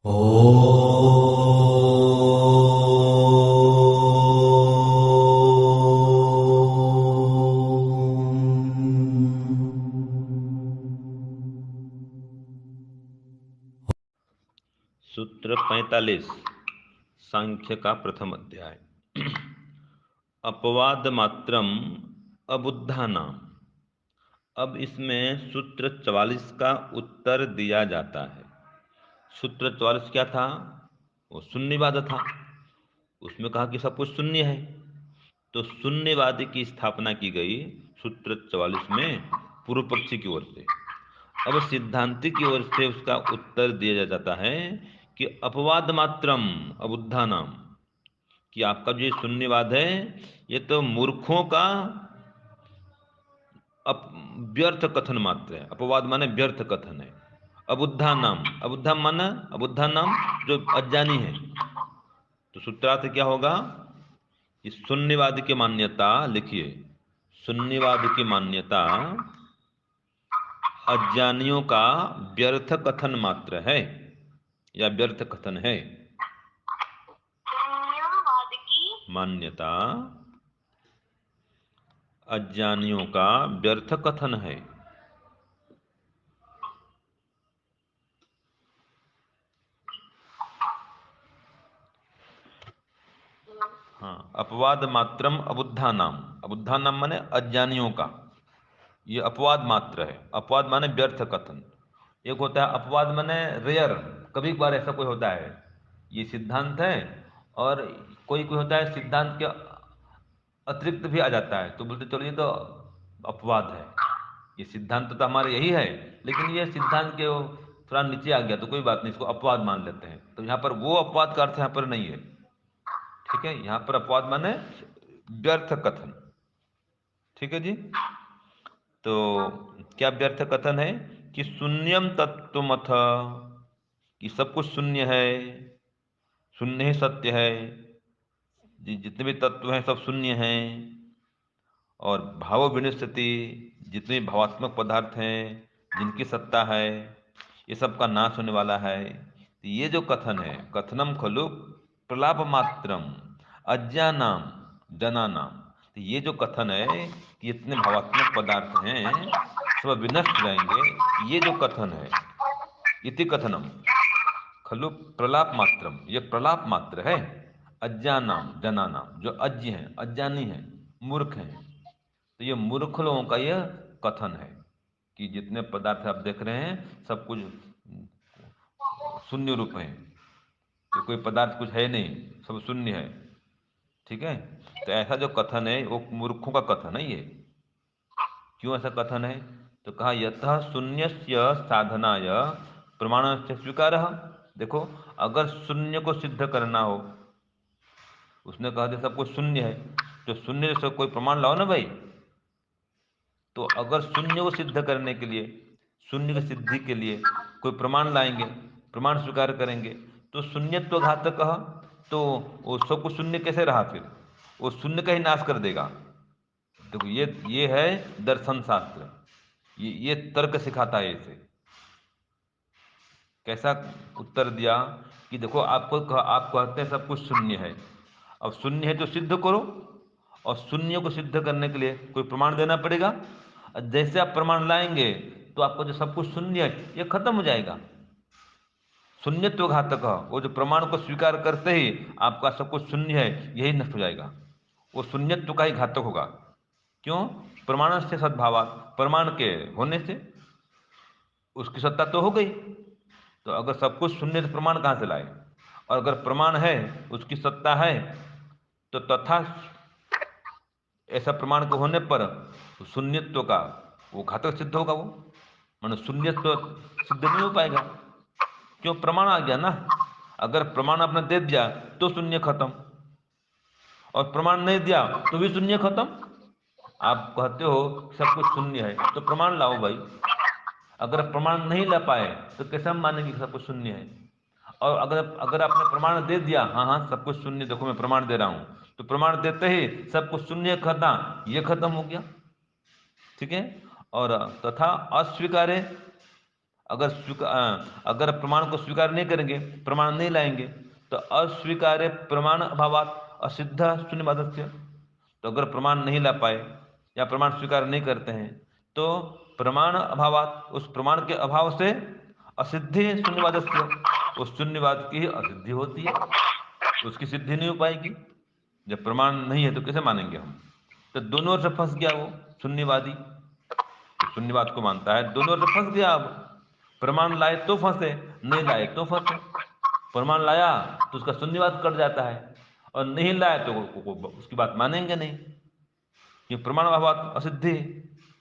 ओ सूत्र 45 सांख्य का प्रथम अध्याय। अपवाद मात्रम अबुद्धानाम। अब इसमें सूत्र 44 का उत्तर दिया जाता है। सूत्र 44 क्या था? वो शून्यवाद था। उसमें कहा कि सब कुछ शून्य है, तो शून्यवाद की स्थापना की गई सूत्र 44 में पूर्व पक्षी की ओर से। अब सिद्धांति की ओर से उसका उत्तर दिया जाता है कि अपवाद मात्रम अबुद्धानाम, कि आपका जो ये शून्यवाद है ये तो मूर्खों का व्यर्थ कथन मात्र है। अपवाद माने व्यर्थ कथन है। अबुद्धा नाम, अबुद्धा माना अबुद्धा नाम जो अज्ञानी है। तो सूत्रार्थ क्या होगा कि शून्यवाद की मान्यता, लिखिए, शून्यवाद की मान्यता अज्ञानियों का व्यर्थ कथन मात्र है या व्यर्थ कथन है। शून्यवाद की मान्यता अज्ञानियों का व्यर्थ कथन है। हाँ, अपवाद मात्रम अबुद्धा नाम, अबुद्धा नाम माने अज्ञानियों का, ये अपवाद मात्र है। अपवाद माने व्यर्थ कथन। एक होता है अपवाद माने रेयर, कभी कभार ऐसा कोई होता है, ये सिद्धांत है और कोई कोई होता है सिद्धांत के अतिरिक्त भी आ जाता है, तो बोलते चलो ये तो अपवाद है। ये सिद्धांत तो हमारा यही है, लेकिन ये सिद्धांत के थोड़ा नीचे आ गया तो कोई बात नहीं, इसको अपवाद मान लेते हैं। तो यहाँ पर वो अपवाद का अर्थ यहाँ पर नहीं है। ठीक है, यहाँ पर अपवाद माने व्यर्थ कथन। ठीक है जी। तो क्या व्यर्थ कथन है कि शून्यम तत्वमथ, कि सब कुछ शून्य है, शून्य ही सत्य है, जितने भी तत्व हैं सब शून्य हैं। और भाव विनिश्चिति, जितने भावात्मक पदार्थ हैं जिनकी सत्ता है, ये सब का नाश होने वाला है। तो ये जो कथन है, कथनम खलु प्रलाप मात्रम अज्ञानाम जनानाम, तो ये जो कथन है कि इतने भावात्मक पदार्थ हैं सब विनष्ट जाएंगे, ये जो कथन है, इति कथनम खलु प्रलाप मात्रम, ये प्रलाप मात्र है। अज्ञानाम जनानाम, जो अज्ञ हैं, अज्ञानी हैं, मूर्ख हैं, तो ये मूर्ख लोगों का यह कथन है कि जितने पदार्थ आप देख रहे हैं सब कुछ शून्य रूप है, कि कोई पदार्थ कुछ है नहीं, सब शून्य है। ठीक है, तो ऐसा जो कथन है वो मूर्खों का कथन है ये। क्यों ऐसा कथन है? तो कहा यतः शून्यस्य साधनाय प्रमाण से स्वीकार। देखो, अगर शून्य को सिद्ध करना हो, उसने कहा था सब कुछ शून्य है, तो शून्य से कोई प्रमाण लाओ ना भाई। तो अगर शून्य को सिद्ध करने के लिए, शून्य की सिद्धि के लिए कोई प्रमाण लाएंगे, प्रमाण स्वीकार करेंगे, तो शून्यत्व घातक, तो वो सब कुछ शून्य कैसे रहा फिर? वो शून्य का ही नाश कर देगा। देखो, ये है दर्शन शास्त्र, ये तर्क सिखाता है इसे। कैसा उत्तर दिया कि देखो, आप कहते हैं सब कुछ शून्य है, अब शून्य है तो सिद्ध करो, और शून्य को सिद्ध करने के लिए कोई प्रमाण देना पड़ेगा। और जैसे आप प्रमाण लाएंगे तो आपको जो सब कुछ शून्य है ये खत्म हो जाएगा। शून्यत्व घातक, वो जो प्रमाण को स्वीकार करते ही आपका सब कुछ शून्य है यही नष्ट हो जाएगा, वो शून्यत्व का ही घातक होगा। क्यों? प्रमाण से सद्भावा, प्रमाण के होने से उसकी सत्ता तो हो गई। तो अगर सब कुछ शून्य से प्रमाण कहाँ से लाए? और अगर प्रमाण है, उसकी सत्ता है, तो तथा ऐसा प्रमाण के होने पर शून्यत्व का वो घातक सिद्ध होगा। वो मानो शून्यत्व सिद्ध नहीं हो पाएगा। क्यों? प्रमाण आ गया ना। अगर प्रमाण आपने दे दिया तो शून्य खत्म, और प्रमाण नहीं दिया तो भी शून्य खत्म। आप कहते हो सब कुछ शून्य है, तो प्रमाण लाओ भाई। अगर प्रमाण नहीं ला पाए तो कैसे हम मानेंगे कि सब कुछ शून्य है? और अगर अगर आपने प्रमाण दे दिया, हाँ हाँ सब कुछ शून्य, देखो मैं प्रमाण दे रहा हूं, तो प्रमाण देते ही सब कुछ शून्य खत्म, ये खत्म हो गया। ठीक है। और तथा अस्वीकारे, अगर प्रमाण को स्वीकार नहीं करेंगे, प्रमाण नहीं लाएंगे, तो अस्वीकार्य प्रमाण अभावात असिद्ध शून्यवादस्य। तो अगर प्रमाण नहीं ला पाए या प्रमाण स्वीकार नहीं करते हैं, तो प्रमाण अभावात, उस प्रमाण के अभाव से असिद्धि शून्यवादस्य, उस शून्यवाद की ही असिद्धि होती है, उसकी सिद्धि नहीं हो पाएगी। जब प्रमाण नहीं है तो कैसे मानेंगे हम? तो दोनों ओर से फंस गया वो शून्यवादी, जो शून्यवाद को मानता है, दोनों ओर से फंस गया। अब प्रमाण लाए तो फंसे, नहीं लाए तो फंसे। प्रमाण लाया तो उसका शून्यवाद कट जाता है, और नहीं लाया तो उसकी बात मानेंगे नहीं। ये प्रमाण अभाव असिद्धि,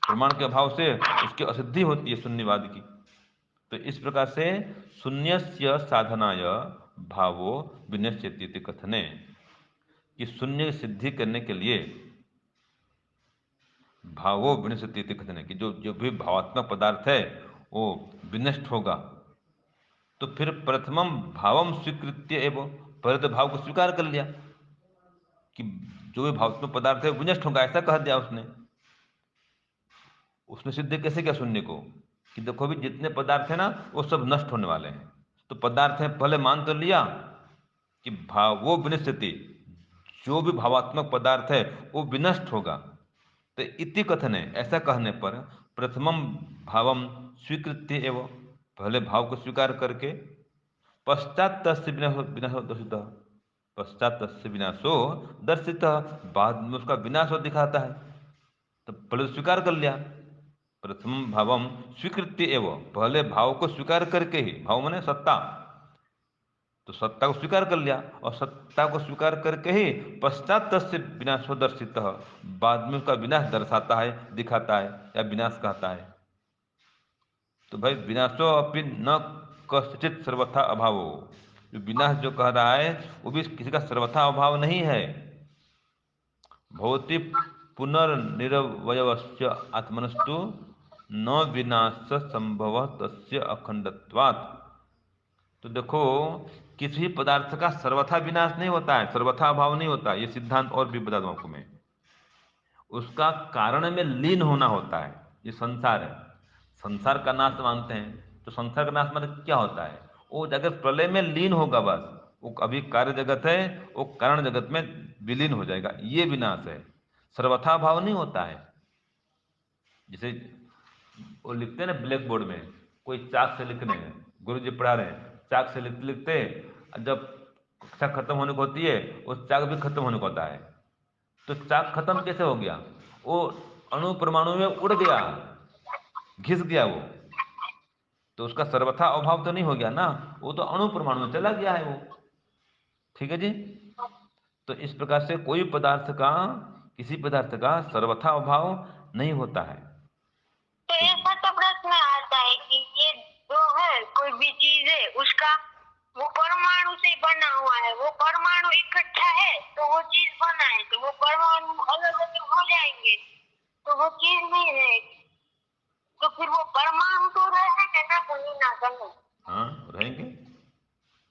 प्रमाण के अभाव से उसकी असिद्धि होती है शून्यवाद की। तो इस प्रकार से शून्यस्य साधनाय भावो विनश्यति इति कथने, कि शून्य की सिद्धि करने के लिए भावो विनश्यति इति कथने, कि जो जो भी भावात्मक पदार्थ है वो विनष्ट होगा। तो फिर प्रथमम भावम स्वीकृत्य एवं, पहले तो भाव को स्वीकार कर लिया कि जो भी भावात्मक पदार्थ है वो विनष्ट होगा, ऐसा कह दिया उसने। उसने सिद्ध कैसे किया शून्य को, कि देखो भी जितने पदार्थ है ना वो सब नष्ट होने वाले हैं। तो पदार्थ है पहले मान तो लिया कि भाव वो विनश्यति, जो भी भावात्मक पदार्थ है वो विनष्ट होगा। तो इति कथन है, ऐसा कहने पर प्रथमम भावम स्वीकृत्य एवं, पहले भाव को स्वीकार करके, पश्चात तस्य विनाशो दर्शित, पश्चात तस्य विनाशो दर्शित, बाद में उसका विनाश हो दिखाता है। तो पहले स्वीकार कर लिया, प्रथम भावम स्वीकृत्य एवं, पहले भाव को स्वीकार करके ही, भाव माने सत्ता, तो सत्ता को स्वीकार कर लिया, और सत्ता को स्वीकार करके ही पश्चात तस्य विनाशो दर्शित, बाद में उसका विनाश दर्शाता है, दिखाता है, या विनाश कहता है। तो भाई विनाशो अपि न कश्चित सर्वथा अभाव, जो विनाश जो कह रहा है वो भी किसी का सर्वथा अभाव नहीं है। भवति पुनर्निरवयवस्य आत्मनस्तु न विनाश संभव तस्य अखंडत्वात्। तो देखो, किसी पदार्थ का सर्वथा विनाश नहीं होता है, सर्वथा अभाव नहीं होता, ये सिद्धांत और भी बता दूं आपको मैं। उसका कारण में लीन होना होता है। ये संसार है, संसार का नाश मानते हैं, तो संसार का नाश मतलब क्या होता है? वो जगत प्रलय में लीन होगा बस, वो अभी कार्य जगत है, वो कारण जगत में विलीन हो जाएगा, ये विनाश है, सर्वथा भाव नहीं होता है। जैसे वो लिखते हैं ना ब्लैक बोर्ड में, कोई चाक से लिख रहे हैं, गुरु जी पढ़ा रहे हैं, चाक से लिखते लिखते जब कक्षा खत्म होने को होती है, उस चाक भी खत्म होने को होता है। तो चाक खत्म कैसे हो गया? वो अणु परमाणु में उड़ गया, घिस गया वो, तो उसका सर्वथा अभाव तो नहीं हो गया ना, वो तो अणु परमाणु में चला गया है वो। ठीक है जी। तो इस प्रकार से कोई पदार्थ का, किसी पदार्थ का सर्वथा अभाव नहीं होता है। तो ऐसा तो प्रश्न आता है कि ये जो है कोई भी चीज है, उसका वो परमाणु से बना हुआ है, वो परमाणु इकट्ठा है तो वो चीज बना है, तो वो परमाणु अलग अलग हो जाएंगे तो वो चीज नहीं रहेगी। तो फिर वो परमाणु तो रहेंगे ना कहीं ना कहीं। हाँ, रहेंगे, हाँ,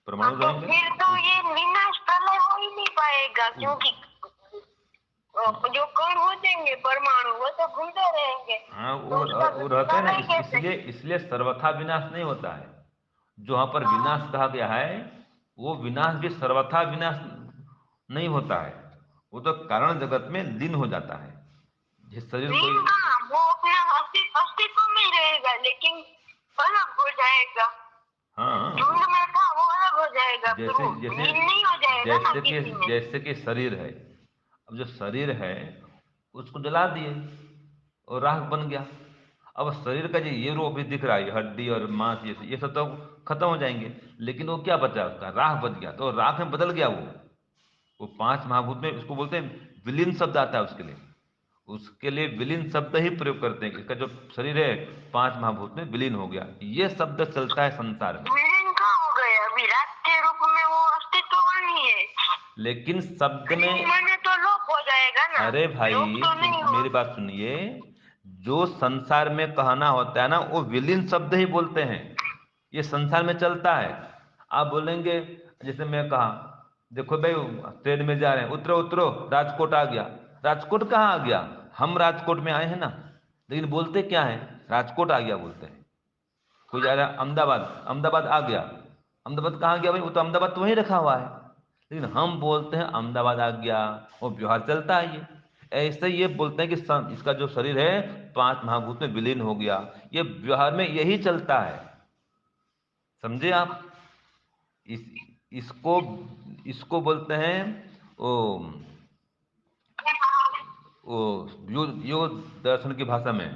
परमाणु तो रहेंगे। फिर तो उस, ये विनाश प्रलय हो ही नहीं पाएगा, उस, क्योंकि हाँ, जो कण हो जाएंगे परमाणु वो तो घूमते रहेंगे, हाँ, तो उसका वो रहते हैं ना, प्रलय कैसे? इसलिए इसलिए सर्वथा विनाश नहीं होता है। जो वहां पर विनाश कहा गया है, वो विनाश भी सर्वथा विनाश नहीं होता है, वो तो कारण जगत में लीन हो जाता है। जिस शरीर कोई, लिंग का वो अपना अस्तित्व में रहेगा, लेकिन अलग हो जाएगा। हाँ, झुंड में था वो अलग हो जाएगा, फिर जैसे वो जैसे लीन नहीं हो जाएगा ना जैसे कि किसी में। जैसे कि शरीर है, अब जो शरीर है उसको जला दिए और राख बन गया। अब शरीर का जो ये रूप भी दिख रहा है, हड्डी और मांस, ये सब तो खत्म हो जाएंगे, लेकिन वो क्या बचा? उसका राख बच गया, तो राख में बदल गया वो पांच महाभूत में, उसको बोलते हैं विलीन शब्द आता है उसके लिए। उसके लिए विलीन शब्द ही प्रयोग करते हैं, इसका जो शरीर है पांच महाभूत में विलीन हो गया, ये शब्द चलता है संसार में। विलीन कहाँ हो गया? विराट के रूप में वो अस्तित्व नहीं है, लेकिन शब्द विलीन में, माने तो लोप हो जाएगा ना। अरे लोप भाई तो नहीं हो। मेरी बात सुनिए, जो संसार में कहना होता है ना वो विलीन शब्द ही बोलते हैं, ये संसार में चलता है। आप बोलेंगे, जैसे मैं कहा, देखो भाई ट्रेन में जा रहे हैं, उतरो उतरो, राजकोट आ गया। राजकोट कहाँ आ गया? हम राजकोट में आए हैं ना, लेकिन बोलते क्या है? राजकोट आ गया बोलते हैं। कोई जा रहा है अहमदाबाद, अहमदाबाद आ गया, अहमदाबाद कहाँ गया भाई, वो तो अहमदाबाद तो वहीं रखा हुआ है, लेकिन हम बोलते हैं अहमदाबाद आ गया, वो व्यवहार चलता है ये। ऐसे ये बोलते हैं कि इसका जो शरीर है 5 महाभूत में विलीन हो गया, ये व्यवहार में यही चलता है, समझे आप। इस इसको इसको बोलते हैं ओ ओ योग दर्शन की भाषा में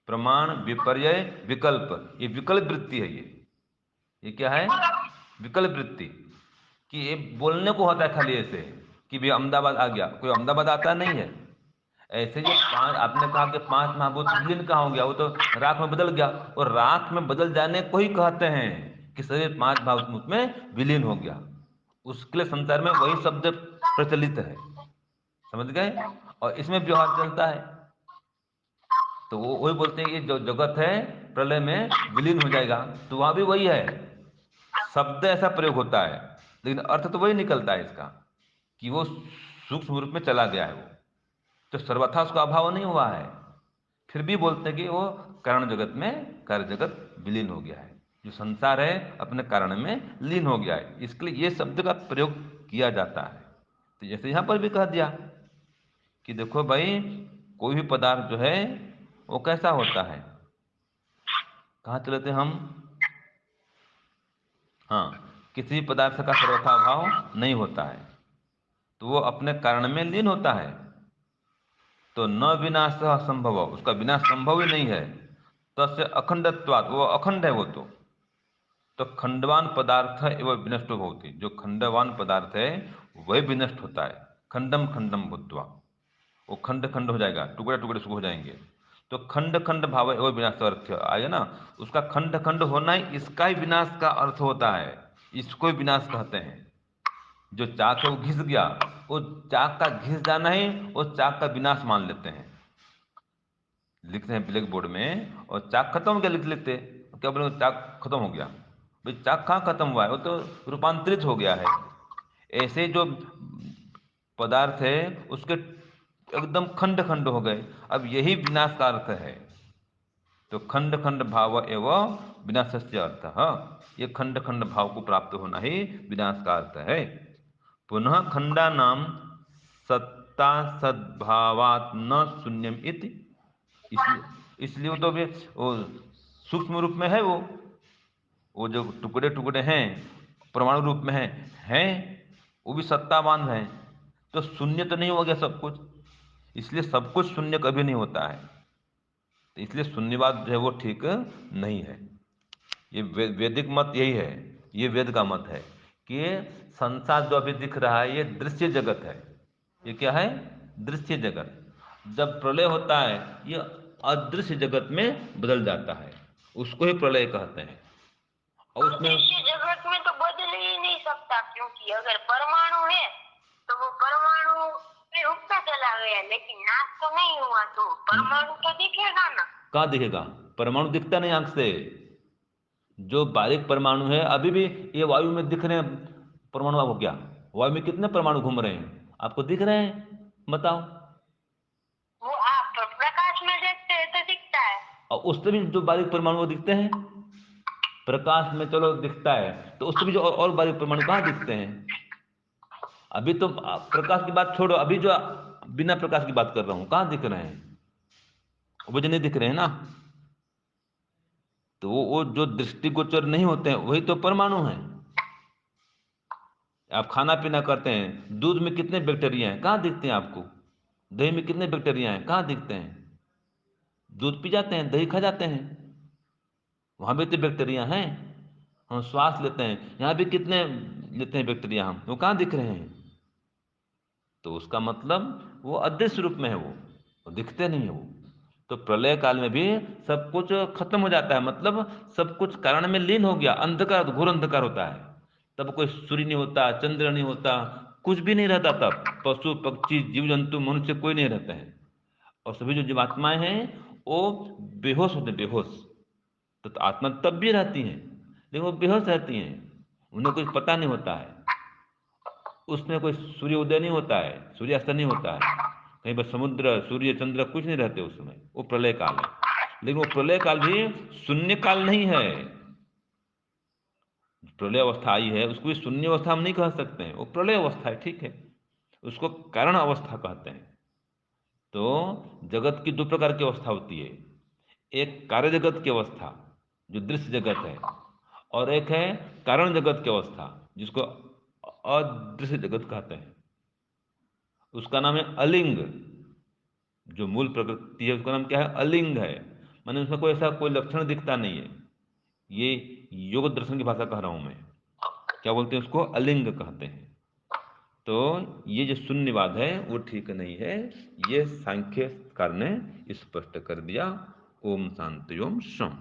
प्रमाण विपर्य विकल्प, ये विकल्प वृत्ति है ये क्या है, विकल्प वृत्ति, कि ये बोलने को होता है खाली ऐसे कि भाई अहमदाबाद आ गया, कोई अहमदाबाद आता नहीं है। ऐसे ये 5, आपने कहा कि 5 महाभूत विलीन कहाँ हो गया, वो तो राख में बदल गया, और राख में बदल जाने को ही कहते हैं कि शरीर 5 महाभूत में विलीन हो गया। उसके लिए संसार में वही शब्द प्रचलित है, समझ गए, और इसमें व्यवहार चलता है। तो वो वही बोलते हैं कि जो जगत है प्रलय में विलीन हो जाएगा, तो वहां भी वही है, शब्द ऐसा प्रयोग होता है, लेकिन अर्थ तो वही निकलता है इसका कि वो सूक्ष्म रूप में चला गया है, वो तो सर्वथा उसका अभाव नहीं हुआ है, फिर भी बोलते हैं कि वो कारण जगत में कार्य जगत विलीन हो गया है, जो संसार है अपने कारण में लीन हो गया है, इसके लिए ये शब्द का प्रयोग किया जाता है। तो जैसे यहां पर भी कह दिया कि देखो भाई कोई भी पदार्थ जो है वो कैसा होता है, कहाँ चले थे हम, हाँ, किसी भी पदार्थ का सर्वथा अभाव नहीं होता है, तो वो अपने कारण में लीन होता है, तो न विनाश संभव, उसका विनाश संभव ही नहीं है, तस्य अखंडत्वात्, वो अखंड है वो तो खंडवान पदार्थ एवं विनष्ट होती, जो खंडवान पदार्थ है वही विनष्ट होता है, खंडम खंडम भूत्वा, वो खंड खंड हो जाएगा, टुकड़े टुकड़े हो जाएंगे, तो खंड खंड भाव एवं विनाश का अर्थ आएगा ना, उसका खंड खंड होना ही इसका ही विनाश का अर्थ होता है, इसको ही विनाश कहते हैं। जो चाक है वो घिस गया, वो चाक का घिस जाना ही वो चाक का विनाश मान लेते हैं, लिखते हैं ब्लैक बोर्ड में, और चाक खत्म हो गया लिख लेते, क्या बोले चाक खत्म हो गया, भाई चाक कहाँ खत्म हुआ है, वो तो रूपांतरित हो गया है। ऐसे जो पदार्थ है उसके एकदम खंड खंड हो गए, अब यही विनाश का अर्थ है, तो खंड खंड भाव एवं विनाश से अर्थ, ये खंड खंड भाव को प्राप्त होना ही विनाश का अर्थ है। पुनः खंडा नाम सत्ता सद्भावात न शून्यम इति, इसलिए वो तो भी वो सूक्ष्म रूप में है, वो जो टुकड़े टुकड़े हैं परमाणु रूप में हैं वो भी सत्तावान हैं, तो शून्य तो नहीं हो गया सब कुछ, इसलिए सब कुछ शून्य कभी नहीं होता है, तो इसलिए शून्यवाद जो है वो ठीक नहीं है। ये वैदिक मत यही है, ये वेद का मत है कि संसार जो अभी दिख रहा है ये दृश्य जगत है, ये क्या है, दृश्य जगत, जब प्रलय होता है ये अदृश्य जगत में बदल जाता है, उसको ही प्रलय कहते हैं, और उसमें दृश्य जगत में तो बदल ही नहीं सकता, क्योंकि अगर परमाणु है तो वो परमाणु में उगता चला गया, लेकिन नाश तो नहीं हुआ, तो परमाणु तो दिखेगा ना। कहाँ दिखेगा, परमाणु दिखता नहीं आंख से, जो बारीक परमाणु है अभी भी ये वायु में दिख रहे हैं, परमाणु आपको क्या, वायु में कितने परमाणु घूम रहे हैं आपको दिख रहे हैं, बताओ। वो आप प्रकाश में देखते हैं तो दिखता है, और उससे भी जो बारीक परमाणु दिखते हैं, प्रकाश में चलो दिखता है, तो उससे भी जो और बारीक परमाणु कहाँ दिखते हैं, अभी तो प्रकाश की बात छोड़ो, अभी जो बिना प्रकाश की बात कर रहा हूं कहाँ दिख रहे हैं, वो जो नहीं दिख रहे हैं ना, तो वो जो दृष्टिगोचर नहीं होते हैं वही तो परमाणु हैं। आप खाना पीना करते हैं, दूध में कितने बैक्टीरिया हैं कहाँ दिखते हैं आपको, दही में कितने बैक्टीरिया हैं कहाँ दिखते हैं, दूध पी जाते हैं, दही खा जाते हैं, वहां भी तो बैक्टीरिया हैं। हम श्वास लेते हैं, यहाँ भी कितने लेते हैं बैक्टीरिया, हम वो कहाँ दिख रहे हैं, तो उसका मतलब वो अदृश्य रूप में है, वो दिखते नहीं है वो। तो प्रलय काल में भी सब कुछ खत्म हो जाता है, मतलब सब कुछ कारण में लीन हो गया, अंधकार घोर अंधकार होता है, तब कोई सूर्य नहीं होता, चंद्र नहीं होता, कुछ भी नहीं रहता, तब पशु पक्षी जीव जंतु मनुष्य कोई नहीं रहते हैं, और सभी जो जीवात्माएं हैं वो बेहोश होते, बेहोश, तो आत्मा तब भी रहती हैं, लेकिन वो बेहोश रहती हैं, उन्हें कुछ पता नहीं होता है, उसमें कोई सूर्य उदय नहीं होता है, सूर्यास्त नहीं होता है, कहीं पर समुद्र सूर्य चंद्र कुछ नहीं रहते उस समय, वो प्रलय काल है। लेकिन वो प्रलय काल भी शून्य काल नहीं है। प्रलय अवस्था आई है उसको भी शून्य अवस्था हम नहीं कह सकते हैं, वो प्रलय अवस्था है, ठीक है, उसको कारण अवस्था कहते हैं। तो जगत की दो प्रकार की अवस्था होती है, एक कार्य जगत की अवस्था जो दृश्य जगत है, और एक है कारण जगत की अवस्था जिसको अदृश्य जगत कहते हैं। उसका नाम है अलिंग। जो मूल प्रकृति है उसका नाम क्या है, अलिंग है। माने उसमें कोई ऐसा कोई लक्षण दिखता नहीं है। ये योग दर्शन की भाषा कह रहा हूं मैं। क्या बोलते हैं उसको, अलिंग कहते हैं। तो ये जो शून्यवाद है वो ठीक नहीं है, ये सांख्यकार ने स्पष्ट कर दिया। ओम शांति ओम शम।